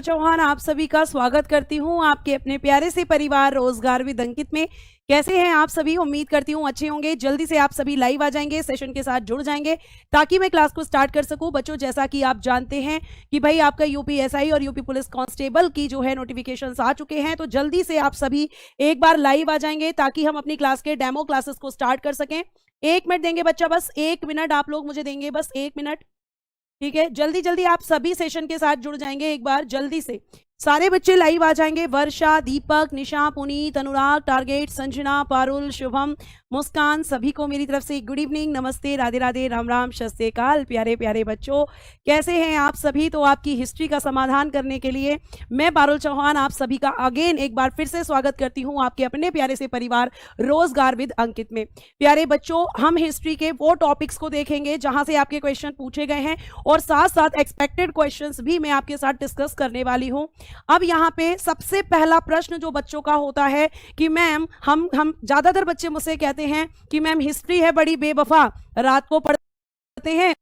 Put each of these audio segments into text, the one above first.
चौहान आप सभी का स्वागत करती हूँ आपके अपने प्यारे से परिवार रोजगार विद अंकित में। कैसे हैं आप सभी? उम्मीद करती हूँ अच्छे होंगे। जल्दी से आप सभी लाइव आ जाएंगे, सेशन के साथ जुड़ जाएंगे ताकि मैं क्लास को स्टार्ट कर सकूं। बच्चों, जैसा कि आप जानते हैं कि भाई आपका यूपीएसआई और यूपी पुलिस कांस्टेबल की जो है नोटिफिकेशंस आ चुके हैं, तो जल्दी से आप सभी एक बार लाइव आ जाएंगे ताकि हम अपनी क्लास के डेमो क्लासेस को स्टार्ट कर सकें। 1 मिनट देंगे बच्चा, बस 1 मिनट आप लोग मुझे देंगे, बस 1 मिनट। ठीक है, जल्दी जल्दी आप सभी सेशन के साथ जुड़ जाएंगे। एक बार जल्दी से सारे बच्चे लाइव आ जाएंगे। वर्षा, दीपक, निशा, पुनीत, अनुराग, टारगेट, संजना, पारुल, शुभम, मुस्कान, सभी को मेरी तरफ से गुड इवनिंग, नमस्ते, राधे राधे, राम राम, सत श्री अकाल। प्यारे प्यारे बच्चों, कैसे हैं आप सभी? तो आपकी हिस्ट्री का समाधान करने के लिए मैं पारुल चौहान आप सभी का अगेन एक बार फिर से स्वागत करती हूं आपके अपने प्यारे से परिवार रोजगार विद अंकित में। प्यारे बच्चों, हम हिस्ट्री के वो टॉपिक्स को देखेंगे जहां से आपके क्वेश्चन पूछे गए हैं और साथ साथ एक्सपेक्टेड क्वेश्चंस भी मैं आपके साथ डिस्कस करने वाली हूं। अब यहाँ पे सबसे पहला प्रश्न जो बच्चों का होता है कि मैम हम ज्यादातर बच्चे मुझसे कहते हैं कि मैम हिस्ट्री है बड़ी बेवफा, रात को पढ़ते हैं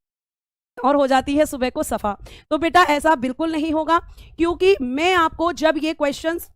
और हो जाती है सुबह को सफा। तो बेटा ऐसा बिल्कुल नहीं होगा, क्योंकि मैं आपको जब ये क्वेश्चंस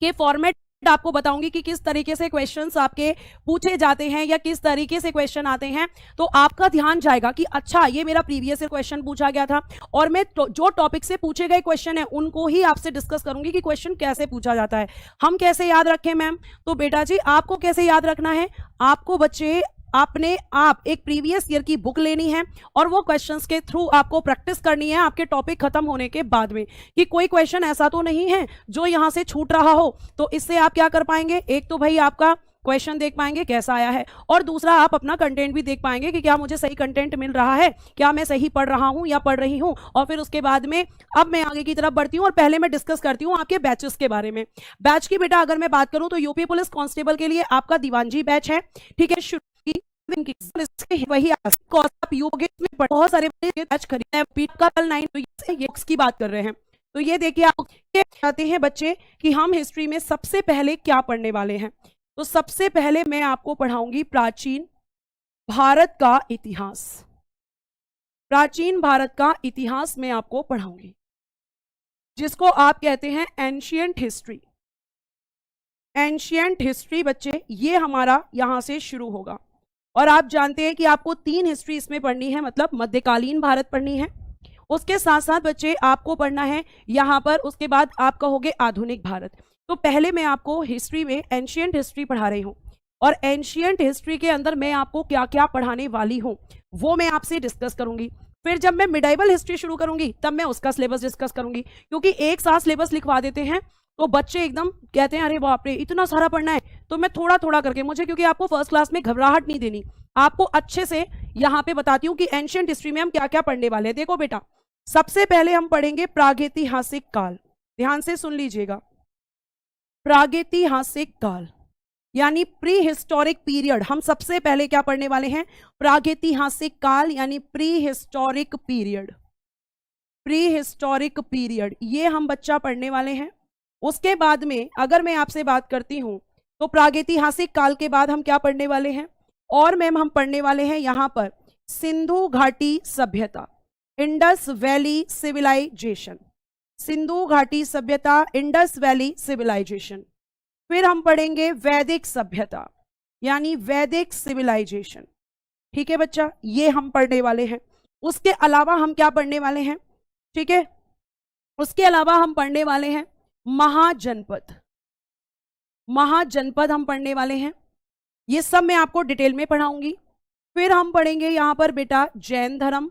के फॉर्मेट आपको बताऊंगी कि किस तरीके से क्वेश्चंस आपके पूछे जाते हैं या किस तरीके से क्वेश्चन आते हैं, तो आपका ध्यान जाएगा कि अच्छा ये मेरा प्रीवियस क्वेश्चन पूछा गया था और मैं जो टॉपिक से पूछे गए क्वेश्चन है उनको ही आपसे डिस्कस करूंगी कि क्वेश्चन कैसे पूछा जाता है। हम कैसे याद रखें मैम? तो बेटा जी आपको कैसे याद रखना है, आपको बच्चे आपने आप एक प्रीवियस ईयर की बुक लेनी है और वो क्वेश्चंस के थ्रू आपको प्रैक्टिस करनी है आपके टॉपिक खत्म होने के बाद में, कि कोई क्वेश्चन ऐसा तो नहीं है जो यहां से छूट रहा हो। तो इससे आप क्या कर पाएंगे, एक तो भाई आपका क्वेश्चन देख पाएंगे कैसा आया है, और दूसरा आप अपना कंटेंट भी देख पाएंगे कि क्या मुझे सही कंटेंट मिल रहा है, क्या मैं सही पढ़ रहा हूं या पढ़ रही हूं। और फिर उसके बाद में अब मैं आगे की तरफ बढ़ती हूं और पहले मैं डिस्कस करती हूं आपके बैचेस के बारे में। बैच की बेटा अगर मैं बात करूं तो यूपी पुलिस कांस्टेबल के लिए आपका दीवानजी बैच है। ठीक है, वही में बहुत सारे कल 9 की बात कर रहे हैं। तो ये देखिए आप चाहते हैं बच्चे कि हम हिस्ट्री में सबसे पहले क्या पढ़ने वाले हैं। तो सबसे पहले मैं आपको पढ़ाऊंगी प्राचीन भारत का इतिहास। प्राचीन भारत का इतिहास मैं आपको पढ़ाऊंगी, जिसको आप कहते हैं एंशियंट हिस्ट्री। एंशियंट हिस्ट्री बच्चे ये हमारा यहां से शुरू होगा। और आप जानते हैं कि आपको 3 हिस्ट्री इसमें पढ़नी है, मतलब मध्यकालीन भारत पढ़नी है, उसके साथ साथ बच्चे आपको पढ़ना है यहाँ पर, उसके बाद आप कहोगे आधुनिक भारत। तो पहले मैं आपको हिस्ट्री में एंशियंट हिस्ट्री पढ़ा रही हूँ और एंशियंट हिस्ट्री के अंदर मैं आपको क्या क्या पढ़ाने वाली हूँ वो मैं आपसे डिस्कस करूंगी। फिर जब मैं मिडाइवल हिस्ट्री शुरू करूंगी तब मैं उसका सिलेबस डिस्कस करूंगी, क्योंकि एक साथ सिलेबस लिखवा देते हैं तो बच्चे एकदम कहते हैं अरे बाप रे इतना सारा पढ़ना है। तो मैं थोड़ा थोड़ा करके, मुझे क्योंकि आपको फर्स्ट क्लास में घबराहट नहीं देनी, आपको अच्छे से यहाँ पे बताती हूँ कि एंशियंट हिस्ट्री में हम क्या क्या पढ़ने वाले हैं। देखो बेटा, सबसे पहले हम पढ़ेंगे प्रागैतिहासिक काल। ध्यान से सुन लीजिएगा, प्रागैतिहासिक काल यानी प्री हिस्टोरिक पीरियड। हम सबसे पहले क्या पढ़ने वाले हैं? प्रागैतिहासिक काल यानी pre historic period. Pre historic period ये हम बच्चा पढ़ने वाले हैं। उसके बाद में अगर मैं आपसे बात करती हूं तो प्रागैतिहासिक काल के बाद हम क्या पढ़ने वाले हैं? और मैम हम पढ़ने वाले हैं यहां पर सिंधु घाटी सभ्यता, इंडस वैली सिविलाइजेशन। सिंधु घाटी सभ्यता, इंडस वैली सिविलाइजेशन। फिर हम पढ़ेंगे वैदिक सभ्यता यानी वैदिक सिविलाइजेशन। ठीक है बच्चा, ये हम पढ़ने वाले हैं। उसके अलावा हम क्या पढ़ने वाले हैं? ठीक है, उसके अलावा हम पढ़ने वाले हैं महाजनपद। महाजनपद हम पढ़ने वाले हैं, ये सब मैं आपको डिटेल में पढ़ाऊंगी। फिर हम पढ़ेंगे यहां पर बेटा जैन धर्म,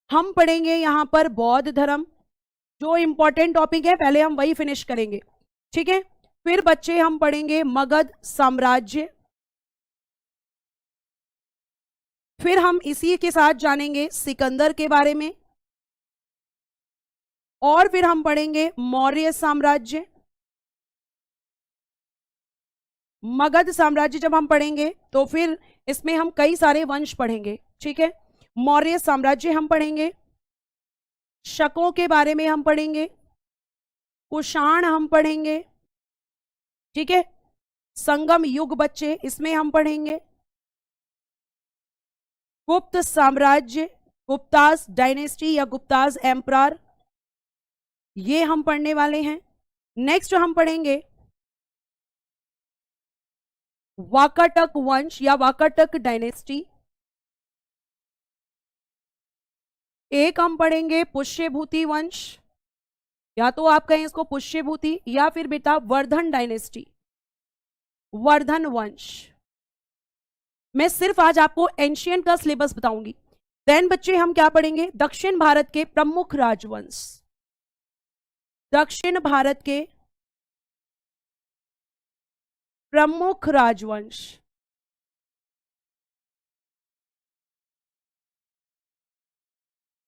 हम पढ़ेंगे यहां पर बौद्ध धर्म। जो इंपॉर्टेंट टॉपिक है पहले हम वही फिनिश करेंगे, ठीक है। फिर बच्चे हम पढ़ेंगे मगध साम्राज्य। फिर हम इसी के साथ जानेंगे सिकंदर के बारे में, और फिर हम पढ़ेंगे मौर्य साम्राज्य। मगध साम्राज्य जब हम पढ़ेंगे तो फिर इसमें हम कई सारे वंश पढ़ेंगे, ठीक है। मौर्य साम्राज्य हम पढ़ेंगे, शकों के बारे में हम पढ़ेंगे, कुषाण हम पढ़ेंगे, ठीक है। संगम युग बच्चे इसमें हम पढ़ेंगे, गुप्त साम्राज्य, गुप्तास डायनेस्टी या गुप्तास एम्परर, ये हम पढ़ने वाले हैं। नेक्स्ट हम पढ़ेंगे वाकाटक वंश या वाकाटक डायनेस्टी। एक हम पढ़ेंगे पुष्यभूति वंश, या तो आप कहें इसको पुष्यभूति या फिर बेटा वर्धन डायनेस्टी, वर्धन वंश। मैं सिर्फ आज आपको एंशियंट का सिलेबस बताऊंगी। देन बच्चे हम क्या पढ़ेंगे, दक्षिण भारत के प्रमुख राजवंश, दक्षिण भारत के प्रमुख राजवंश।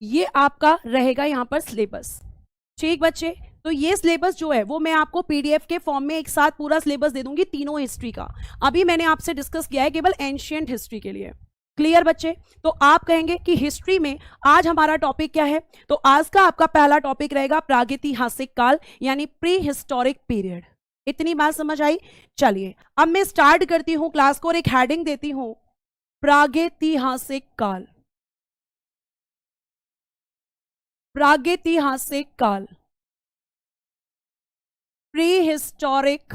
ये आपका रहेगा यहां पर सिलेबस। ठीक बच्चे, तो ये सिलेबस जो है वो मैं आपको पीडीएफ के फॉर्म में एक साथ पूरा सिलेबस दे दूंगी तीनों हिस्ट्री का। अभी मैंने आपसे डिस्कस किया है केवल एंशियंट हिस्ट्री के लिए। क्लियर बच्चे? तो आप कहेंगे कि हिस्ट्री में आज हमारा टॉपिक क्या है, तो आज का आपका पहला टॉपिक रहेगा प्रागैतिहासिक काल यानी प्री हिस्टोरिक पीरियड। इतनी बात समझ आई? चलिए अब मैं स्टार्ट करती हूं क्लास को और एक हेडिंग देती हूं, प्रागैतिहासिक काल। प्रागैतिहासिक काल, प्री हिस्टोरिक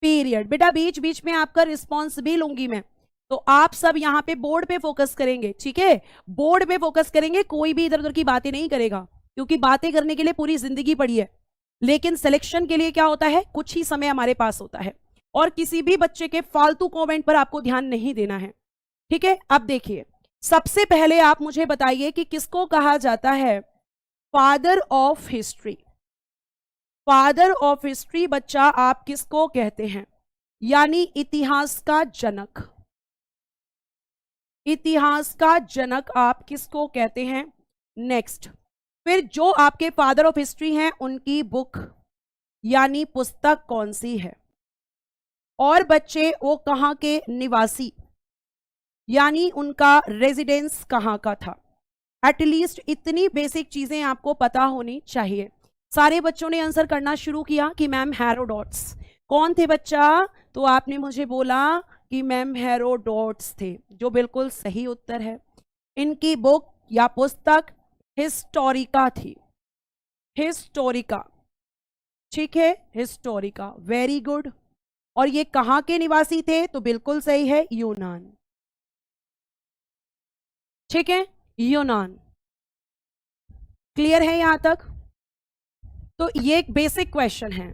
पीरियड। बेटा बीच बीच में आपका रिस्पॉन्स भी लूंगी मैं, तो आप सब यहां पे बोर्ड पे फोकस करेंगे। ठीक है, बोर्ड पे फोकस करेंगे, कोई भी इधर उधर की बातें नहीं करेगा, क्योंकि बातें करने के लिए पूरी जिंदगी पड़ी है, लेकिन सिलेक्शन के लिए क्या होता है, कुछ ही समय हमारे पास होता है, और किसी भी बच्चे के फालतू कमेंट पर आपको ध्यान नहीं देना है। ठीक है, अब देखिए सबसे पहले आप मुझे बताइए कि किसको कहा जाता है father of history. Father of history बच्चा आप किसको कहते हैं, यानी इतिहास का जनक। इतिहास का जनक आप किसको कहते हैं। नेक्स्ट, फिर जो आपके फादर ऑफ हिस्ट्री हैं उनकी बुक यानी पुस्तक कौन सी है, और बच्चे वो कहां के निवासी यानी उनका रेजिडेंस कहां का था। एटलीस्ट इतनी बेसिक चीजें आपको पता होनी चाहिए। सारे बच्चों ने आंसर करना शुरू किया कि मैम हेरोडोट्स। कौन थे बच्चा, तो आपने मुझे बोला कि मैम हेरोडोट्स थे, जो बिल्कुल सही उत्तर है। इनकी बुक या पुस्तक हिस्टोरिका थी, हिस्टोरिका। ठीक है, हिस्टोरिका, वेरी गुड। और ये कहां के निवासी थे, तो बिल्कुल सही है, यूनान। ठीक है, यूनान। क्लियर है यहां तक? तो ये एक बेसिक क्वेश्चन है।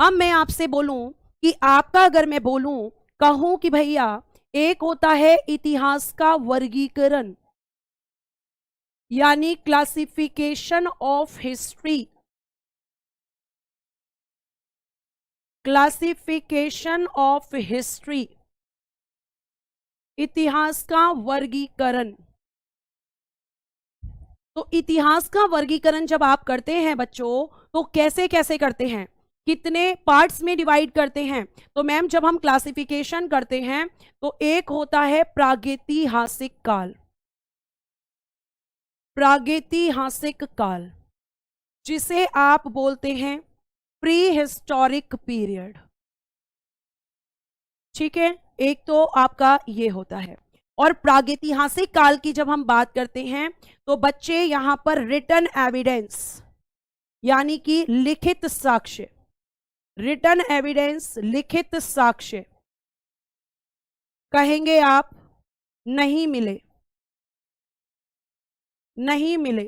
अब मैं आपसे बोलूं कि आपका, अगर मैं बोलूं कहूं कि भैया एक होता है इतिहास का वर्गीकरण यानी classification of history, classification of history, इतिहास का वर्गीकरण। तो इतिहास का वर्गीकरण जब आप करते हैं बच्चों, तो कैसे कैसे करते हैं, कितने पार्ट्स में डिवाइड करते हैं। तो मैम जब हम क्लासिफिकेशन करते हैं तो एक होता है प्रागैतिहासिक काल, प्रागैतिहासिक काल जिसे आप बोलते हैं प्री हिस्टोरिक पीरियड। ठीक है, एक तो आपका ये होता है। और प्रागैतिहासिक काल की जब हम बात करते हैं तो बच्चे यहां पर रिटन एविडेंस यानी कि लिखित साक्ष्य, रिटन एविडेंस, लिखित साक्ष्य कहेंगे आप नहीं मिले, नहीं मिले।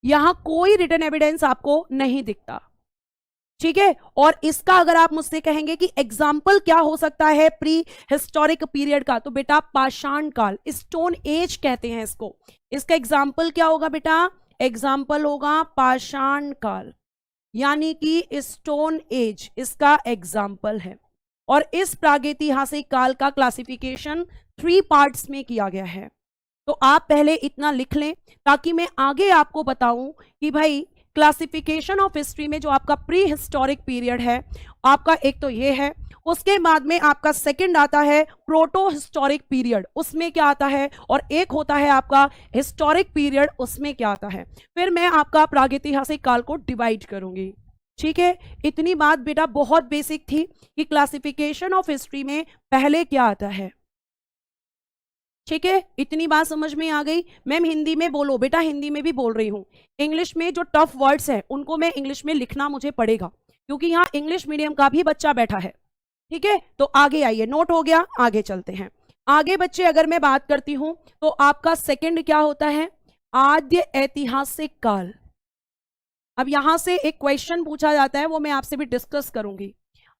यहां कोई रिटन एविडेंस आपको नहीं दिखता। ठीक है, और इसका अगर आप मुझसे कहेंगे कि एग्जाम्पल क्या हो सकता है प्री हिस्टोरिक पीरियड का, तो बेटा पाषाण काल, स्टोन एज कहते हैं इसको। इसका एग्जाम्पल क्या होगा बेटा, एग्जाम्पल होगा पाषाण काल यानी कि स्टोन एज, इसका एग्जाम्पल है। और इस प्रागैतिहासिक काल का क्लासिफिकेशन 3 पार्ट्स में किया गया है। तो आप पहले इतना लिख लें ताकि मैं आगे आपको बताऊं कि भाई क्लासिफिकेशन ऑफ हिस्ट्री में जो आपका प्री हिस्टोरिक पीरियड है आपका, एक तो ये है, उसके बाद में आपका सेकंड आता है प्रोटो हिस्टोरिक पीरियड, उसमें क्या आता है, और एक होता है आपका हिस्टोरिक पीरियड, उसमें क्या आता है। फिर मैं आपका प्रागैतिहासिक काल को डिवाइड करूंगी। ठीक है, इतनी बात बेटा बहुत बेसिक थी कि क्लासिफिकेशन ऑफ हिस्ट्री में पहले क्या आता है। ठीक है, इतनी बात समझ में आ गई। मैम हिंदी में बोलो, बेटा हिंदी में भी बोल रही हूँ। इंग्लिश में जो टफ वर्ड्स हैं उनको मैं इंग्लिश में लिखना मुझे पड़ेगा, क्योंकि यहाँ इंग्लिश मीडियम का भी बच्चा बैठा है। ठीक है, तो आगे आइए, नोट हो गया, आगे चलते हैं। आगे बच्चे अगर मैं बात करती हूं तो आपका सेकंड क्या होता है, आद्य ऐतिहासिक काल। अब यहां से एक क्वेश्चन पूछा जाता है, वो मैं आपसे भी डिस्कस करूंगी।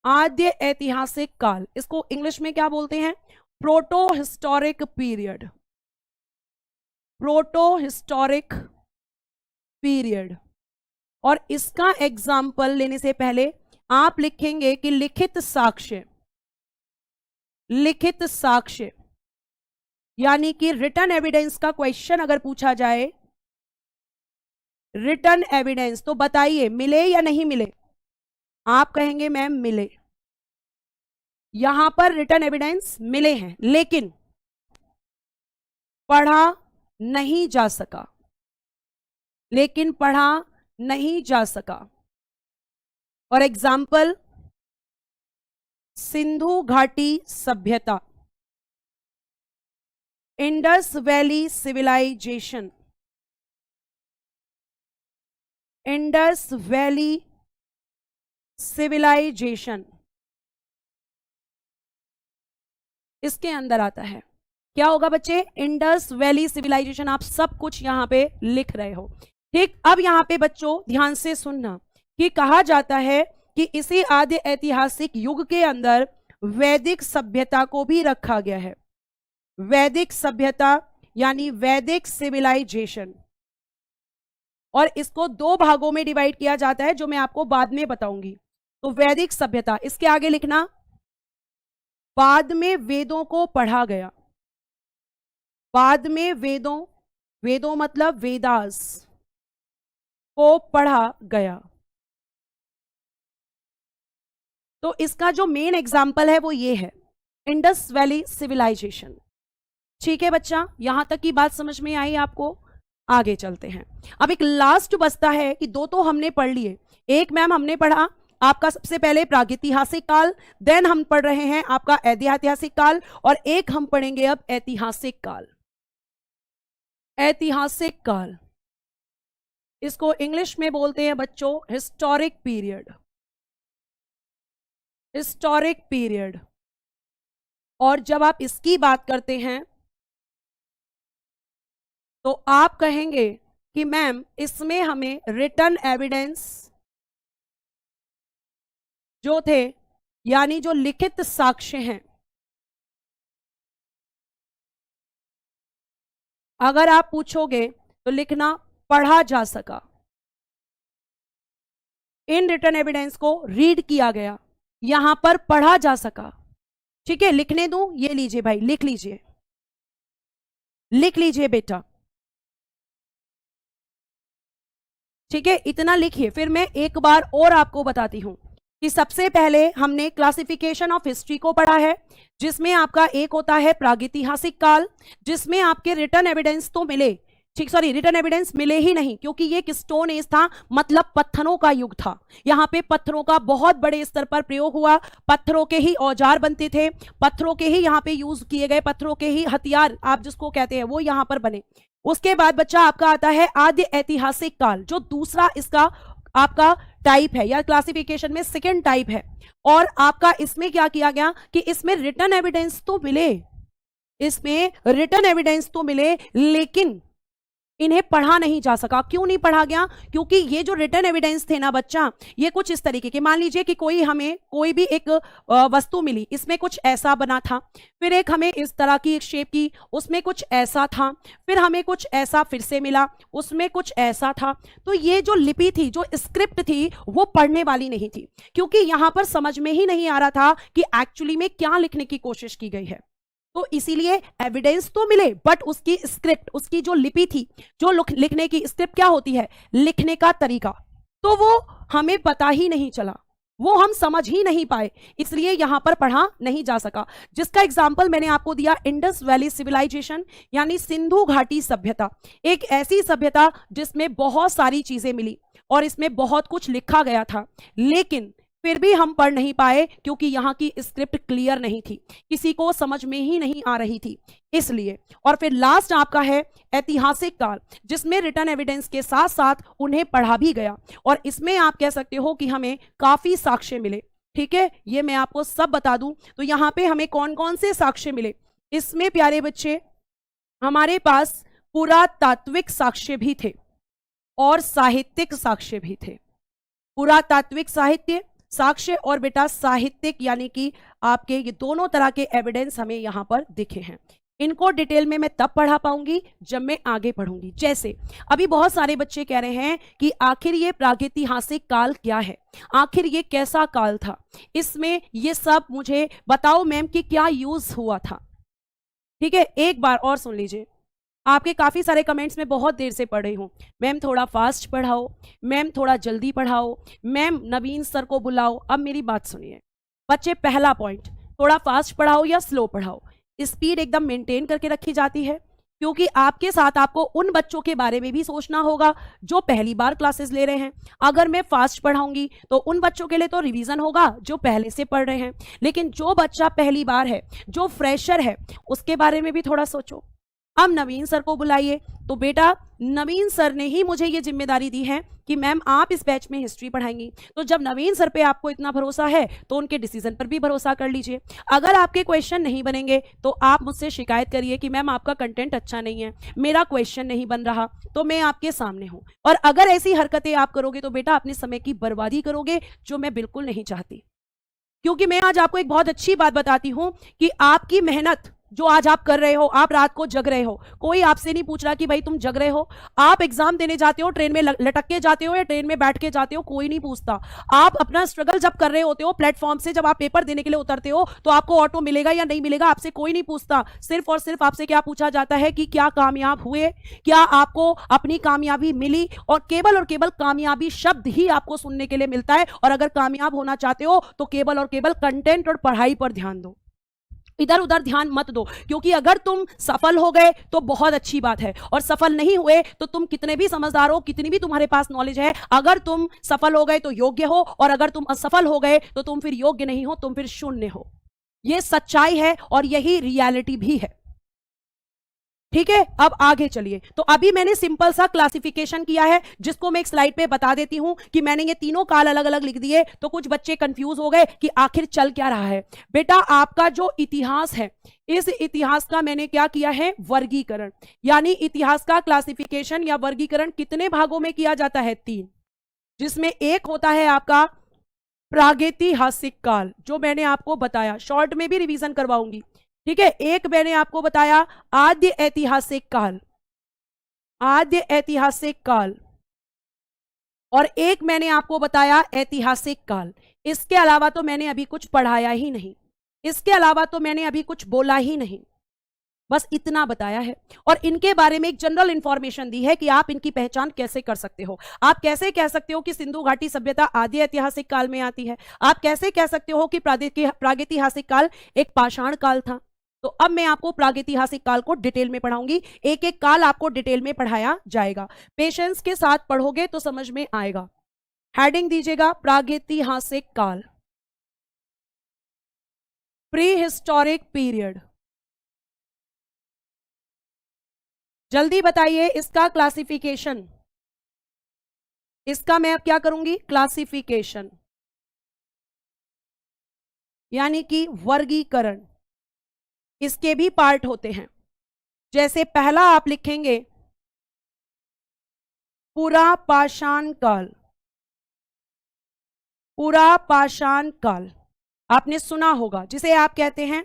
आद्य ऐतिहासिक काल, इसको इंग्लिश में क्या बोलते हैं, proto historic period. Proto historic period. और इसका एग्जाम्पल लेने से पहले आप लिखेंगे कि लिखित साक्ष्य। लिखित साक्ष्य यानी कि रिटन एविडेंस का क्वेश्चन अगर पूछा जाए, रिटन एविडेंस, तो बताइए मिले या नहीं मिले। आप कहेंगे मैम मिले। यहां पर रिटन एविडेंस मिले हैं, लेकिन पढ़ा नहीं जा सका। लेकिन पढ़ा नहीं जा सका। और एग्जाम्पल, सिंधु घाटी सभ्यता, Indus Valley Civilisation, Indus Valley Civilisation इसके अंदर आता है। क्या होगा बच्चे, इंडस वैली सिविलाइजेशन। आप सब कुछ यहां पे लिख रहे हो। ठीक, अब यहां पे बच्चों ध्यान से सुनना कि कहा जाता है कि इसी आद्य ऐतिहासिक युग के अंदर वैदिक सभ्यता को भी रखा गया है। वैदिक सभ्यता यानी वैदिक सिविलाइजेशन। और इसको दो भागों में डिवाइड किया जाता है, जो मैं आपको बाद में बताऊंगी। तो वैदिक सभ्यता, इसके आगे लिखना, बाद में वेदों को पढ़ा गया। बाद में वेदों, वेदों मतलब वेदास को पढ़ा गया। तो इसका जो मेन एग्जाम्पल है वो ये है, इंडस वैली सिविलाइजेशन। ठीक है बच्चा, यहां तक की बात समझ में आई आपको। आगे चलते हैं। अब एक लास्ट बचता है कि दो तो हमने पढ़ लिए। एक मैम हमने पढ़ा आपका सबसे पहले प्रागैतिहासिक काल, देन हम पढ़ रहे हैं आपका ऐतिहासिक काल, और एक हम पढ़ेंगे अब ऐतिहासिक काल। ऐतिहासिक काल, इसको इंग्लिश में बोलते हैं बच्चों हिस्टोरिक पीरियड। Historic period. और जब आप इसकी बात करते हैं तो आप कहेंगे कि मैम इसमें हमें रिटन एविडेंस जो थे, यानी जो लिखित साक्ष्य हैं, अगर आप पूछोगे तो लिखना पढ़ा जा सका। इन रिटन एविडेंस को रीड किया गया, यहां पर पढ़ा जा सका। ठीक है, लिखने दूं, ये लीजिए भाई, लिख लीजिए, लिख लीजिए बेटा। ठीक है, इतना लिखिए। फिर मैं एक बार और आपको बताती हूं कि सबसे पहले हमने क्लासिफिकेशन ऑफ हिस्ट्री को पढ़ा है, जिसमें आपका एक होता है प्रागैतिहासिक काल, जिसमें आपके रिटन एविडेंस तो मिले, ठीक, सॉरी रिटन एविडेंस मिले ही नहीं, क्योंकि ये एक स्टोन एज था, मतलब पत्थरों का युग था। यहाँ पे पत्थरों का बहुत बड़े स्तर पर प्रयोग हुआ, पत्थरों के ही औजार बनते थे, पत्थरों के ही यहाँ पे यूज किए गए, पत्थरों के ही हथियार आप जिसको कहते हैं वो यहाँ पर बने। उसके बाद बच्चा आपका आता है आद्य ऐतिहासिक काल, जो दूसरा इसका आपका टाइप है या क्लासिफिकेशन में सेकेंड टाइप है। और आपका इसमें क्या किया गया कि इसमें रिटन एविडेंस तो मिले, इसमें रिटन एविडेंस तो मिले, लेकिन इन्हें पढ़ा नहीं जा सका। क्यों नहीं पढ़ा गया? क्योंकि ये जो रिटन एविडेंस थे ना बच्चा, ये कुछ इस तरीके के, मान लीजिए कि कोई हमें कोई भी एक वस्तु मिली, इसमें कुछ ऐसा बना था, फिर एक हमें इस तरह की एक शेप की, उसमें कुछ ऐसा था, फिर हमें कुछ ऐसा फिर से मिला, उसमें कुछ ऐसा था। तो ये जो लिपि थी, जो स्क्रिप्ट थी, वो पढ़ने वाली नहीं थी, क्योंकि यहां पर समझ में ही नहीं आ रहा था कि एक्चुअली में क्या लिखने की कोशिश की गई है। तो इसीलिए एविडेंस तो मिले, बट उसकी स्क्रिप्ट, उसकी जो लिपि थी, जो लिखने की स्क्रिप्ट क्या होती है, लिखने का तरीका, तो वो हमें पता ही नहीं चला, वो हम समझ ही नहीं पाए, इसलिए यहां पर पढ़ा नहीं जा सका। जिसका एग्जाम्पल मैंने आपको दिया, इंडस वैली सिविलाइजेशन, यानी सिंधु घाटी सभ्यता, एक ऐसी सभ्यता जिसमें बहुत सारी चीजें मिली और इसमें बहुत कुछ लिखा गया था, लेकिन फिर भी हम पढ़ नहीं पाए क्योंकि यहाँ की स्क्रिप्ट क्लियर नहीं थी, किसी को समझ में ही नहीं आ रही थी, इसलिए। और फिर लास्ट आपका है ऐतिहासिक काल, जिसमें रिटन एविडेंस के साथ साथ उन्हें पढ़ा भी गया, और इसमें आप कह सकते हो कि हमें काफी साक्ष्य मिले। ठीक है, ये मैं आपको सब बता दूं। तो यहाँ पे हमें कौन कौन से साक्ष्य मिले, इसमें प्यारे बच्चे हमारे पास पुरातात्विक साक्ष्य भी थे और साहित्यिक साक्ष्य भी थे। पुरातात्विक साहित्य साक्ष्य और बेटा साहित्यिक, यानी कि आपके ये दोनों तरह के एविडेंस हमें यहां पर दिखे हैं। इनको डिटेल में मैं तब पढ़ा पाऊंगी जब मैं आगे पढ़ूंगी। जैसे अभी बहुत सारे बच्चे कह रहे हैं कि आखिर ये प्रागैतिहासिक काल क्या है, आखिर ये कैसा काल था, इसमें ये सब मुझे बताओ मैम कि क्या यूज हुआ था। ठीक है, एक बार और सुन लीजिए। आपके काफ़ी सारे कमेंट्स में बहुत देर से पढ़ रही हूँ, मैम थोड़ा फास्ट पढ़ाओ, मैम थोड़ा जल्दी पढ़ाओ, मैम नवीन सर को बुलाओ। अब मेरी बात सुनिए बच्चे, पहला पॉइंट, थोड़ा फास्ट पढ़ाओ या स्लो पढ़ाओ, स्पीड एकदम मेंटेन करके रखी जाती है, क्योंकि आपके साथ आपको उन बच्चों के बारे में भी सोचना होगा जो पहली बार क्लासेस ले रहे हैं। अगर मैं फास्ट पढ़ाऊंगी तो उन बच्चों के लिए तो रिवीजन होगा जो पहले से पढ़ रहे हैं, लेकिन जो बच्चा पहली बार है, जो फ्रेशर है, उसके बारे में भी थोड़ा सोचो। अब नवीन सर को बुलाइए। तो बेटा नवीन सर ने ही मुझे ये जिम्मेदारी दी है कि मैम आप इस बैच में हिस्ट्री पढ़ाएंगी, तो जब नवीन सर पे आपको इतना भरोसा है तो उनके डिसीजन पर भी भरोसा कर लीजिए। अगर आपके क्वेश्चन नहीं बनेंगे तो आप मुझसे शिकायत करिए कि मैम आपका कंटेंट अच्छा नहीं है, मेरा क्वेश्चन नहीं बन रहा, तो मैं आपके सामने हूं। और अगर ऐसी हरकतें आप करोगे तो बेटा अपने समय की बर्बादी करोगे, जो मैं बिल्कुल नहीं चाहती। क्योंकि मैं आज आपको एक बहुत अच्छी बात बताती हूं कि आपकी मेहनत जो आज आप कर रहे हो, आप रात को जग रहे हो, कोई आपसे नहीं पूछ रहा कि भाई तुम जग रहे हो। आप एग्जाम देने जाते हो, ट्रेन में लटक के जाते हो या ट्रेन में बैठ के जाते हो, कोई नहीं पूछता। आप अपना स्ट्रगल जब कर रहे होते हो प्लेटफॉर्म से, जब आप पेपर देने के लिए उतरते हो, तो आपको ऑटो मिलेगा या नहीं मिलेगा आपसे कोई नहीं पूछता। सिर्फ और सिर्फ आपसे क्या पूछा जाता है कि क्या कामयाब हुए, क्या आपको अपनी कामयाबी मिली, और केवल कामयाबी शब्द ही आपको सुनने के लिए मिलता है। और अगर कामयाब होना चाहते हो तो केवल और केवल कंटेंट और पढ़ाई पर ध्यान दो, इधर उधर ध्यान मत दो। क्योंकि अगर तुम सफल हो गए तो बहुत अच्छी बात है, और सफल नहीं हुए तो तुम कितने भी समझदार हो, कितनी भी तुम्हारे पास नॉलेज है, अगर तुम सफल हो गए तो योग्य हो, और अगर तुम असफल हो गए तो तुम फिर योग्य नहीं हो, तुम फिर शून्य हो। यह सच्चाई है और यही रियलिटी भी है। ठीक है, अब आगे चलिए। तो अभी मैंने सिंपल सा क्लासिफिकेशन किया है, जिसको मैं एक स्लाइड पे बता देती हूं कि मैंने ये तीनों काल अलग अलग लिख दिए। तो कुछ बच्चे कंफ्यूज हो गए कि आखिर चल क्या रहा है। बेटा आपका जो इतिहास है, इस इतिहास का मैंने क्या किया है, वर्गीकरण। यानी इतिहास का क्लासिफिकेशन या वर्गीकरण कितने भागों में किया जाता है, 3, जिसमें एक होता है आपका प्रागैतिहासिक काल, जो मैंने आपको बताया, शॉर्ट में भी रिवीजन करवाऊंगी। ठीक है, एक मैंने आपको बताया आद्य ऐतिहासिक काल, आद्य ऐतिहासिक काल, और एक मैंने आपको बताया ऐतिहासिक काल। इसके अलावा तो मैंने अभी कुछ पढ़ाया ही नहीं, इसके अलावा तो मैंने अभी कुछ बोला ही नहीं, बस इतना बताया है। और इनके बारे में एक जनरल इंफॉर्मेशन दी है कि आप इनकी पहचान कैसे कर सकते हो। आप कैसे कह सकते हो कि सिंधु घाटी सभ्यता आदि ऐतिहासिक काल में आती है, आप कैसे कह सकते हो कि प्रागैतिहासिक काल एक पाषाण काल था। तो अब मैं आपको प्रागैतिहासिक काल को डिटेल में पढ़ाऊंगी, एक एक काल आपको डिटेल में पढ़ाया जाएगा। पेशेंस के साथ पढ़ोगे तो समझ में आएगा। हेडिंग दीजिएगा प्रागैतिहासिक काल, प्री हिस्टोरिक पीरियड। जल्दी बताइए इसका क्लासिफिकेशन, इसका मैं अब क्या करूंगी, क्लासिफिकेशन यानी कि वर्गीकरण। इसके भी पार्ट होते हैं। जैसे पहला आप लिखेंगे पूरा पाषाण काल, पूरा पाषाण काल आपने सुना होगा, जिसे आप कहते हैं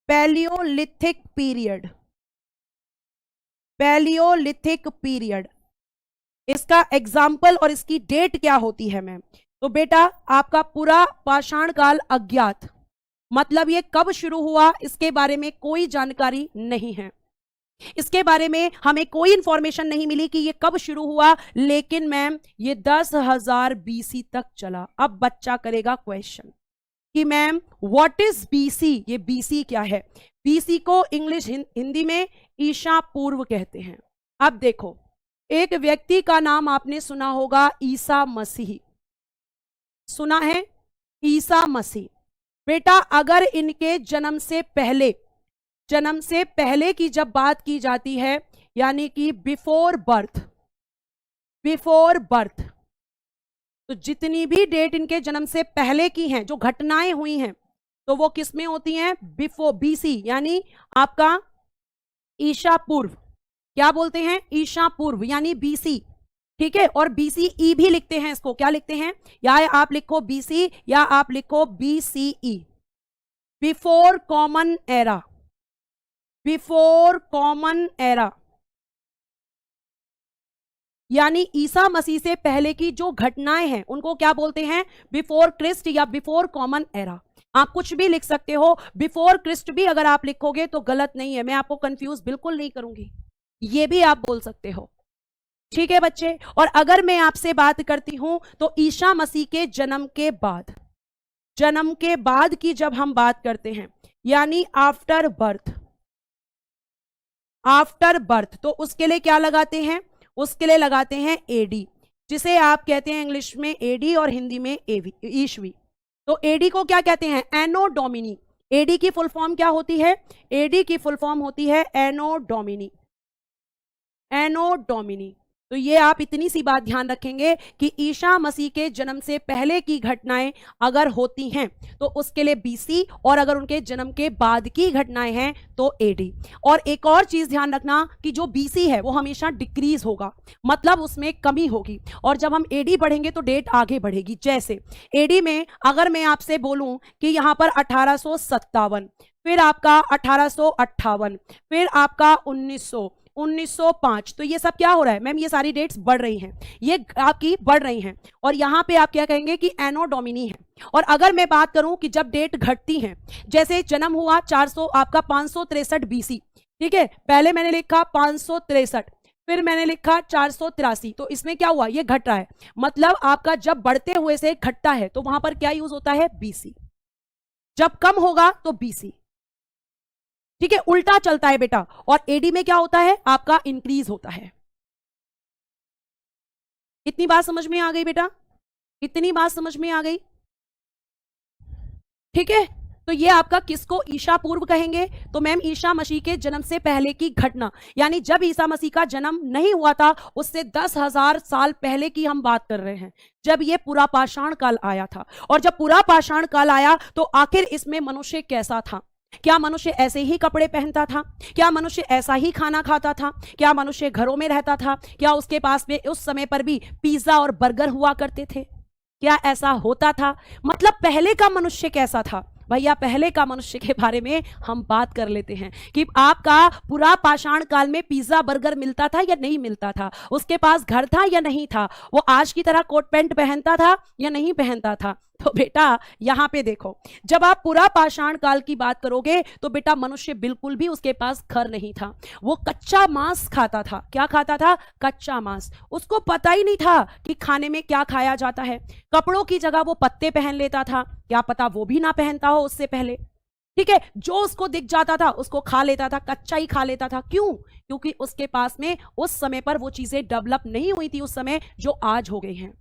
पैलियोलिथिक पीरियड, पैलियोलिथिक पीरियड। इसका एग्जाम्पल और इसकी डेट क्या होती है मैम, तो बेटा आपका पूरा पाषाण काल अज्ञात, मतलब ये कब शुरू हुआ इसके बारे में कोई जानकारी नहीं है, इसके बारे में हमें कोई इंफॉर्मेशन नहीं मिली कि ये कब शुरू हुआ। लेकिन मैम ये 10,000 BC तक चला। अब बच्चा करेगा क्वेश्चन कि मैम व्हाट इज BC, ये BC क्या है। BC को इंग्लिश हिंदी में ईशा पूर्व कहते हैं। अब देखो, एक व्यक्ति का नाम आपने सुना होगा ईसा मसीह, सुना है, ईसा मसीह। बेटा अगर इनके जन्म से पहले की जब बात की जाती है, यानी कि बिफोर बर्थ, तो जितनी भी डेट इनके जन्म से पहले की हैं, जो घटनाएं हुई हैं, तो वो किस में होती हैं? बिफोर, बीसी, यानी आपका ईशा पूर्व। क्या बोलते हैं? ईशा पूर्व, यानी बीसी। ठीक है, और बीसीई भी लिखते हैं इसको। क्या लिखते हैं? या आप लिखो बीसी या आप लिखो BCE, before common era, before common era, यानी ईसा मसीह से पहले की जो घटनाएं हैं उनको क्या बोलते हैं? बिफोर क्रिस्ट या बिफोर कॉमन एरा। आप कुछ भी लिख सकते हो, बिफोर क्रिस्ट भी अगर आप लिखोगे तो गलत नहीं है, मैं आपको कंफ्यूज बिल्कुल नहीं करूंगी, ये भी आप बोल सकते हो। ठीक है बच्चे, और अगर मैं आपसे बात करती हूं तो ईसा मसीह के जन्म के बाद की जब हम बात करते हैं, यानी आफ्टर बर्थ, तो उसके लिए क्या लगाते हैं? उसके लिए लगाते हैं एडी, जिसे आप कहते हैं इंग्लिश में एडी और हिंदी में ईस्वी। तो एडी को क्या कहते हैं? एनो डोमिनी। एडी की फुल फॉर्म क्या होती है? एडी की फुल फॉर्म होती है एनो डोमिनी, एनो डोमिनी। तो ये आप इतनी सी बात ध्यान रखेंगे कि ईसा मसीह के जन्म से पहले की घटनाएं अगर होती हैं तो उसके लिए बीसी, और अगर उनके जन्म के बाद की घटनाएं हैं तो एडी। और एक और चीज ध्यान रखना कि जो बीसी है वो हमेशा डिक्रीज होगा, मतलब उसमें कमी होगी, और जब हम एडी बढ़ेंगे तो डेट आगे बढ़ेगी। जैसे एडी में अगर मैं आपसे बोलूं कि यहां पर 1857, फिर आपका 1858, फिर आपका 1905, तो ये सब क्या हो रहा है मैम? ये सारी डेट्स बढ़ रही हैं, ये आपकी बढ़ रही हैं, और यहां पे आप क्या कहेंगे कि एनो डोमिनी है। और अगर मैं बात करूं कि जब डेट घटती है, जैसे जन्म हुआ 400 आपका 563 बीसी, ठीक है, पहले मैंने लिखा 563, फिर मैंने लिखा 483, तो इसमें क्या हुआ? ये घट रहा है, मतलब आपका जब बढ़ते हुए से घटता है तो वहां पर क्या यूज होता है? बीसी। जब कम होगा तो बीसी। ठीक है, उल्टा चलता है बेटा। और एडी में क्या होता है? आपका इंक्रीज होता है। इतनी बात समझ में आ गई बेटा? इतनी बात समझ में आ गई? ठीक है, तो ये आपका किसको ईशा पूर्व कहेंगे? तो मैम ईशा मसीह के जन्म से पहले की घटना, यानी जब ईसा मसीह का जन्म नहीं हुआ था उससे 10,000 साल पहले की हम बात कर रहे हैं, जब ये पूरा पाषाण काल आया था। और जब पूरा पाषाण काल आया तो आखिर इसमें मनुष्य कैसा था? क्या मनुष्य ऐसे ही कपड़े पहनता था? क्या मनुष्य ऐसा ही खाना खाता था? क्या मनुष्य घरों में रहता था? क्या उसके पास में उस समय पर भी पिज्जा और बर्गर हुआ करते थे? क्या ऐसा होता था? मतलब पहले का मनुष्य कैसा था? भैया पहले का मनुष्य के बारे में हम बात कर लेते हैं कि आपका पूरा पाषाण काल में पिज्जा बर्गर मिलता था या नहीं मिलता था? उसके पास घर था या नहीं था? वो आज की तरह कोट पैंट पहनता था या नहीं पहनता था? तो बेटा यहां पे देखो, जब आप पूरा पाषाण काल की बात करोगे तो बेटा मनुष्य बिल्कुल भी उसके पास घर नहीं था, वो कच्चा मांस खाता था। क्या खाता था? कच्चा मांस। उसको पता ही नहीं था कि खाने में क्या खाया जाता है। कपड़ों की जगह वो पत्ते पहन लेता था, क्या पता वो भी ना पहनता हो उससे पहले। ठीक है, जो उसको दिख जाता था उसको खा लेता था, कच्चा ही खा लेता था। क्यों? क्योंकि उसके पास में उस समय पर वो चीजें डेवलप नहीं हुई थी उस समय जो आज हो गई हैं।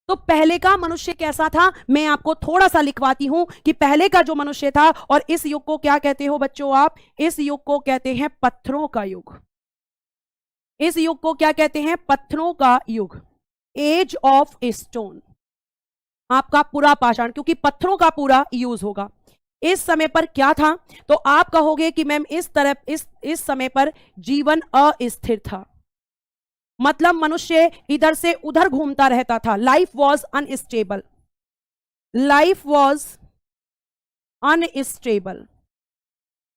तो पहले का मनुष्य कैसा था? मैं आपको थोड़ा सा लिखवाती हूं कि पहले का जो मनुष्य था, और इस युग को क्या कहते हो बच्चों आप? इस युग को कहते हैं पत्थरों का युग। इस युग को क्या कहते हैं? पत्थरों का युग, एज ऑफ स्टोन। आपका पूरा पाषाण, क्योंकि पत्थरों का पूरा यूज होगा। इस समय पर क्या था? तो आप कहोगे कि मैम इस तरफ इस समय पर जीवन अस्थिर था, मतलब मनुष्य इधर से उधर घूमता रहता था। Life was unstable, life was unstable,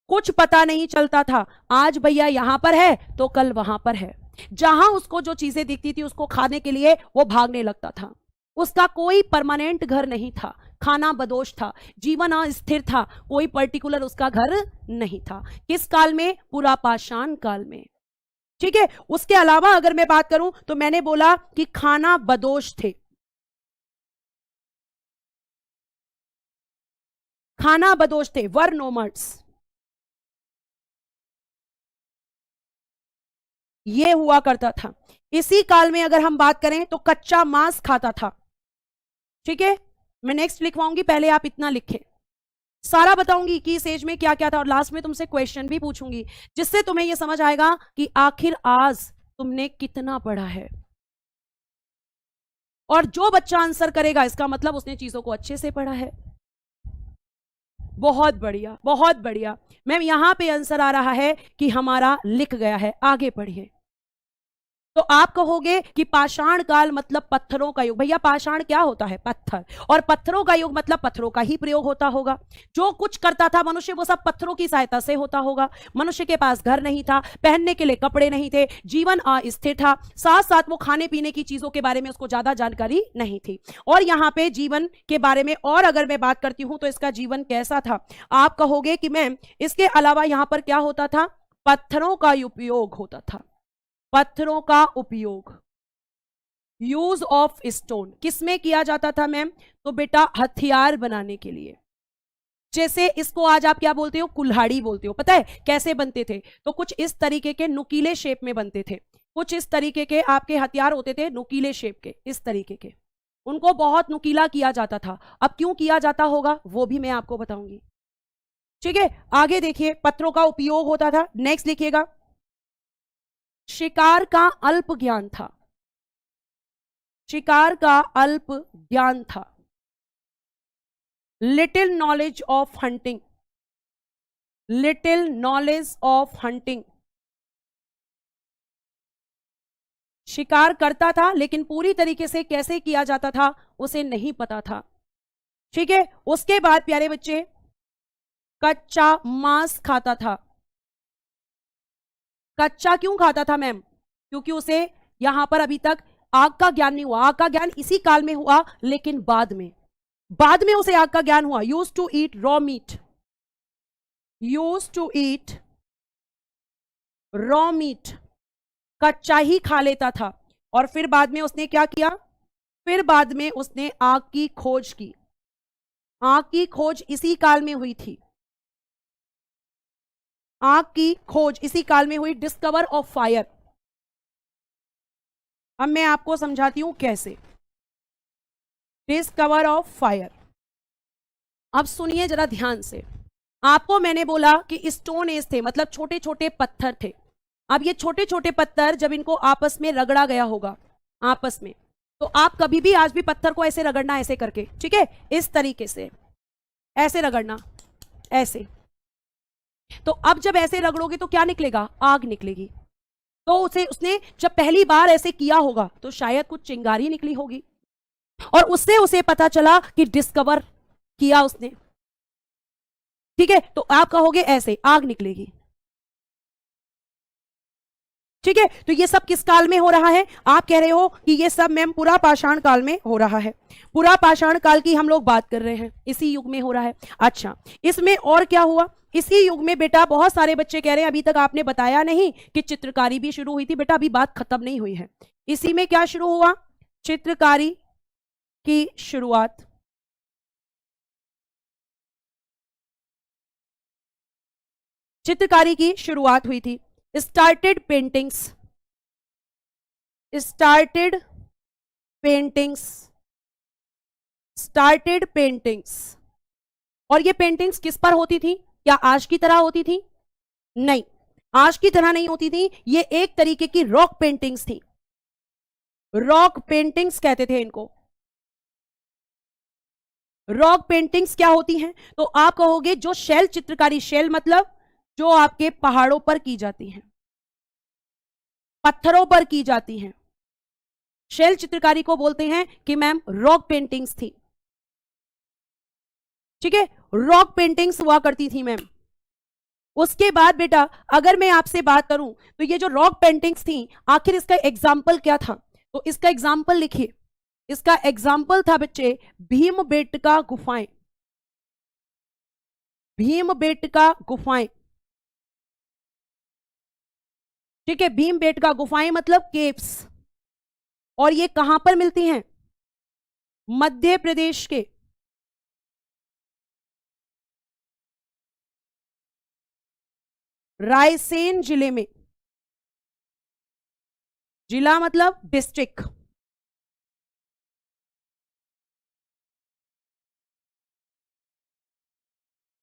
कुछ पता नहीं चलता था। आज भैया यहां पर है तो कल वहां पर है, जहां उसको जो चीजें दिखती थी उसको खाने के लिए वो भागने लगता था। उसका कोई परमानेंट घर नहीं था, खाना बदोश था, जीवन अस्थिर था, कोई पर्टिकुलर उसका घर नहीं था। किस काल में? पूरा पाषाण काल में। ठीक है, उसके अलावा अगर मैं बात करूं तो मैंने बोला कि खाना बदोश थे, खाना बदोश थे, वर नोमड्स, ये हुआ करता था। इसी काल में अगर हम बात करें तो कच्चा मांस खाता था। ठीक है, मैं नेक्स्ट लिखवाऊंगी, पहले आप इतना लिखें। सारा बताऊंगी कि इस एज में क्या क्या था, और लास्ट में तुमसे क्वेश्चन भी पूछूंगी जिससे तुम्हें यह समझ आएगा कि आखिर आज तुमने कितना पढ़ा है। और जो बच्चा आंसर करेगा इसका मतलब उसने चीजों को अच्छे से पढ़ा है। बहुत बढ़िया, बहुत बढ़िया मैम। यहां पे आंसर आ रहा है कि हमारा लिख गया है। आगे पढ़िए। तो आप कहोगे कि पाषाण काल मतलब पत्थरों का युग। भैया पाषाण क्या होता है? पत्थर। और पत्थरों का युग मतलब पत्थरों का ही प्रयोग होता होगा। जो कुछ करता था मनुष्य वो सब पत्थरों की सहायता से होता होगा। मनुष्य के पास घर नहीं था, पहनने के लिए कपड़े नहीं थे, जीवन अस्थिर था, साथ साथ वो खाने पीने की चीजों के बारे में उसको ज्यादा जानकारी नहीं थी। और यहाँ पे जीवन के बारे में और अगर मैं बात करती हूं तो इसका जीवन कैसा था, आप कहोगे कि मैम इसके अलावा यहां पर क्या होता था? पत्थरों का उपयोग होता था। पत्थरों का उपयोग, यूज ऑफ स्टोन किस में किया जाता था मैम? तो बेटा हथियार बनाने के लिए। जैसे इसको आज आप क्या बोलते हो? कुल्हाड़ी बोलते हो। पता है कैसे बनते थे? तो कुछ इस तरीके के नुकीले शेप में बनते थे। कुछ इस तरीके के आपके हथियार होते थे, नुकीले शेप के, इस तरीके के। उनको बहुत नुकीला किया जाता था। अब क्यों किया जाता होगा वो भी मैं आपको बताऊंगी। ठीक है, आगे देखिए। पत्थरों का उपयोग होता था। नेक्स्ट लिखिएगा। शिकार का अल्प ज्ञान था। शिकार का अल्प ज्ञान था। Little knowledge of hunting. Little knowledge of hunting. शिकार करता था लेकिन पूरी तरीके से कैसे किया जाता था उसे नहीं पता था। ठीक है, उसके बाद प्यारे बच्चे कच्चा मांस खाता था। कच्चा क्यों खाता था मैम? क्योंकि उसे यहां पर अभी तक आग का ज्ञान नहीं हुआ। आग का ज्ञान इसी काल में हुआ, लेकिन बाद में उसे आग का ज्ञान हुआ। Used to eat raw meat. Used to eat raw meat, कच्चा ही खा लेता था। और फिर बाद में उसने क्या किया? फिर बाद में उसने आग की खोज की। आग की खोज इसी काल में हुई थी। आग की खोज इसी काल में हुई। Discover of fire. अब मैं आपको समझाती हूं कैसे। Discover of fire. अब सुनिए जरा ध्यान से। आपको मैंने बोला कि स्टोन एज थे, मतलब छोटे छोटे पत्थर थे। अब ये छोटे छोटे पत्थर जब इनको आपस में रगड़ा गया होगा, आपस में, तो आप कभी भी आज भी पत्थर को ऐसे रगड़ना, ऐसे करके, ठीक है, इस तरीके से ऐसे रगड़ना, ऐसे। तो अब जब ऐसे रगड़ोगे तो क्या निकलेगा? आग निकलेगी। तो उसने जब पहली बार ऐसे किया होगा तो शायद कुछ चिंगारी निकली होगी, और उससे उसे पता चला कि डिस्कवर किया उसने। ठीक है, तो आप कहोगे ऐसे आग निकलेगी। ठीक है, तो ये सब किस काल में हो रहा है? आप कह रहे हो कि ये सब मैम पुरा पाषाण काल में हो रहा है। पुरा पाषाण काल की हम लोग बात कर रहे हैं, इसी युग में हो रहा है। अच्छा, इसमें और क्या हुआ? इसी युग में बेटा बहुत सारे बच्चे कह रहे हैं अभी तक आपने बताया नहीं कि चित्रकारी भी शुरू हुई थी। बेटा अभी बात खत्म नहीं हुई है। इसी में क्या शुरू हुआ? चित्रकारी की शुरुआत। चित्रकारी की शुरुआत हुई थी। Started paintings. Started paintings. Started paintings. और ये पेंटिंग्स किस पर होती थी? क्या आज की तरह होती थी? नहीं, आज की तरह नहीं होती थी। ये एक तरीके की रॉक पेंटिंग्स थी। रॉक पेंटिंग्स कहते थे इनको। रॉक पेंटिंग्स क्या होती हैं? तो आप कहोगे जो शैल चित्रकारी, शैल मतलब जो आपके पहाड़ों पर की जाती हैं, पत्थरों पर की जाती हैं, शैल चित्रकारी को बोलते हैं कि मैम रॉक पेंटिंग्स थी। ठीक है, रॉक पेंटिंग्स हुआ करती थी मैम। उसके बाद बेटा अगर मैं आपसे बात करूं तो ये जो रॉक पेंटिंग्स थी, आखिर इसका एग्जाम्पल क्या था? तो इसका एग्जाम्पल लिखिए। इसका एग्जाम्पल था बच्चे भीमबेटका गुफाएं। भीमबेटका गुफाएं। ठीक है, भीमबेटका गुफाएं मतलब केव्स। और ये कहां पर मिलती हैं? मध्य प्रदेश के रायसेन जिले में। जिला मतलब डिस्ट्रिक्ट।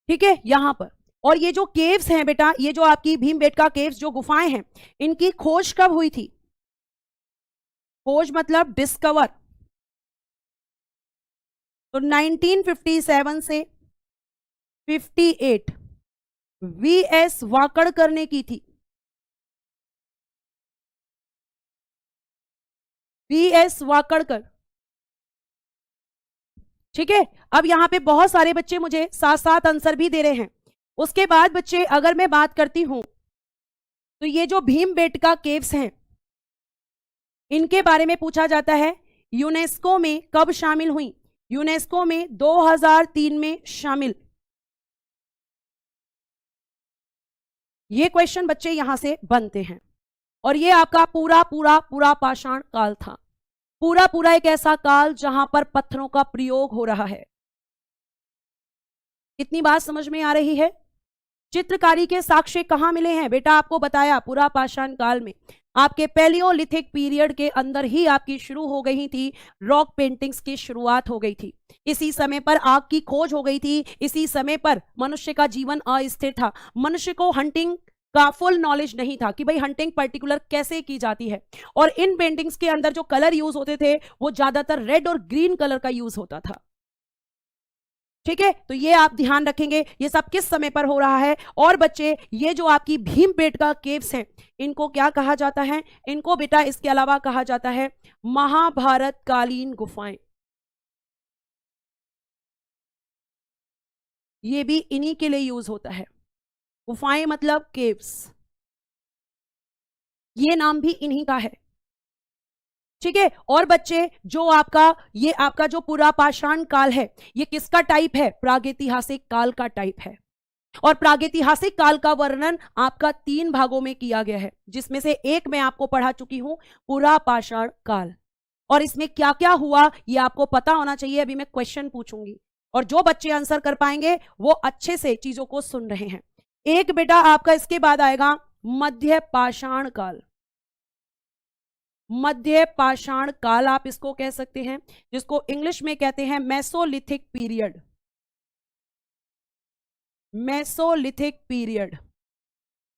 ठीक है, यहां पर। और ये जो केव्स हैं बेटा, ये जो आपकी भीमबेटका केव्स जो गुफाएं हैं, इनकी खोज कब हुई थी? खोज मतलब डिस्कवर। तो 1957 से 58 वीएस वाकड़कर ने की थी। वीएस वाकड़कर। ठीक है, अब यहां पे बहुत सारे बच्चे मुझे साथ साथ आंसर भी दे रहे हैं। उसके बाद बच्चे अगर मैं बात करती हूं तो ये जो भीमबेटका केव्स हैं, इनके बारे में पूछा जाता है यूनेस्को में कब शामिल हुई? यूनेस्को में 2003 में शामिल। ये क्वेश्चन बच्चे यहां से बनते हैं। और ये आपका पूरा पूरा पूरा पाषाण काल था। पूरा पूरा एक ऐसा काल जहां पर पत्थरों का प्रयोग हो रहा है। कितनी बात समझ में आ रही है? चित्रकारी के साक्ष्य कहां मिले हैं बेटा? आपको बताया पूरा पाषाण काल में। आपके पैलियोलिथिक पीरियड के अंदर ही आपकी शुरू हो गई थी रॉक पेंटिंग्स की शुरुआत हो गई थी। इसी समय पर आग की खोज हो गई थी। इसी समय पर मनुष्य का जीवन अस्थिर था। मनुष्य को हंटिंग का फुल नॉलेज नहीं था कि भाई हंटिंग पर्टिकुलर कैसे की जाती है। और इन पेंटिंग्स के अंदर जो कलर यूज होते थे वो ज्यादातर रेड और ग्रीन कलर का यूज होता था। ठीक है, तो ये आप ध्यान रखेंगे ये सब किस समय पर हो रहा है। और बच्चे ये जो आपकी भीमबेटका केव्स हैं, इनको क्या कहा जाता है? इनको बेटा इसके अलावा कहा जाता है महाभारत कालीन गुफाएं। ये भी इन्हीं के लिए यूज होता है। गुफाएं मतलब केव्स, ये नाम भी इन्हीं का है। ठीक है, और बच्चे जो आपका ये आपका जो पूरा पाषाण काल है, ये किसका टाइप है? प्रागैतिहासिक काल का टाइप है। और प्रागैतिहासिक काल का वर्णन आपका 3 भागों में किया गया है, जिसमें से एक मैं आपको पढ़ा चुकी हूं, पूरा पाषाण काल। और इसमें क्या क्या हुआ ये आपको पता होना चाहिए। अभी मैं क्वेश्चन पूछूंगी और जो बच्चे आंसर कर पाएंगे वो अच्छे से चीजों को सुन रहे हैं। एक बेटा आपका इसके बाद आएगा मध्य पाषाण काल। मध्य पाषाण काल आप इसको कह सकते हैं, जिसको इंग्लिश में कहते हैं मेसोलिथिक पीरियड। मेसोलिथिक पीरियड,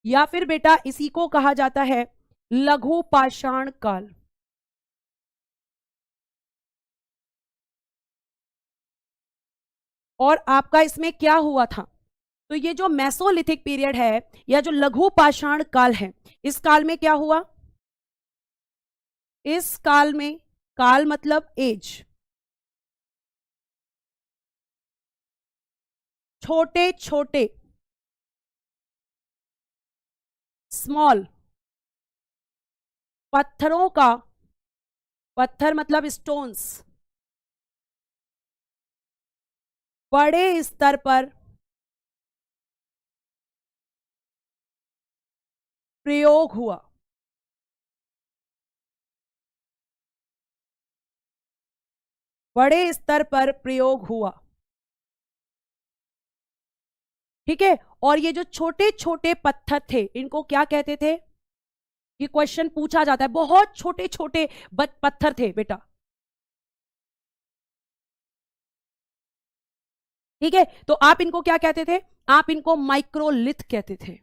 या फिर बेटा इसी को कहा जाता है लघु पाषाण काल। और आपका इसमें क्या हुआ था? तो ये जो मेसोलिथिक पीरियड है या जो लघु पाषाण काल है, इस काल में क्या हुआ? इस काल में, काल मतलब एज, छोटे छोटे स्मॉल पत्थरों का, पत्थर मतलब स्टोन्स, बड़े स्तर पर प्रयोग हुआ। बड़े स्तर पर प्रयोग हुआ। ठीक है, और ये जो छोटे छोटे पत्थर थे इनको क्या कहते थे? ये क्वेश्चन पूछा जाता है। बहुत छोटे छोटे पत्थर थे बेटा। ठीक है, तो आप इनको क्या कहते थे? आप इनको माइक्रोलिथ कहते थे।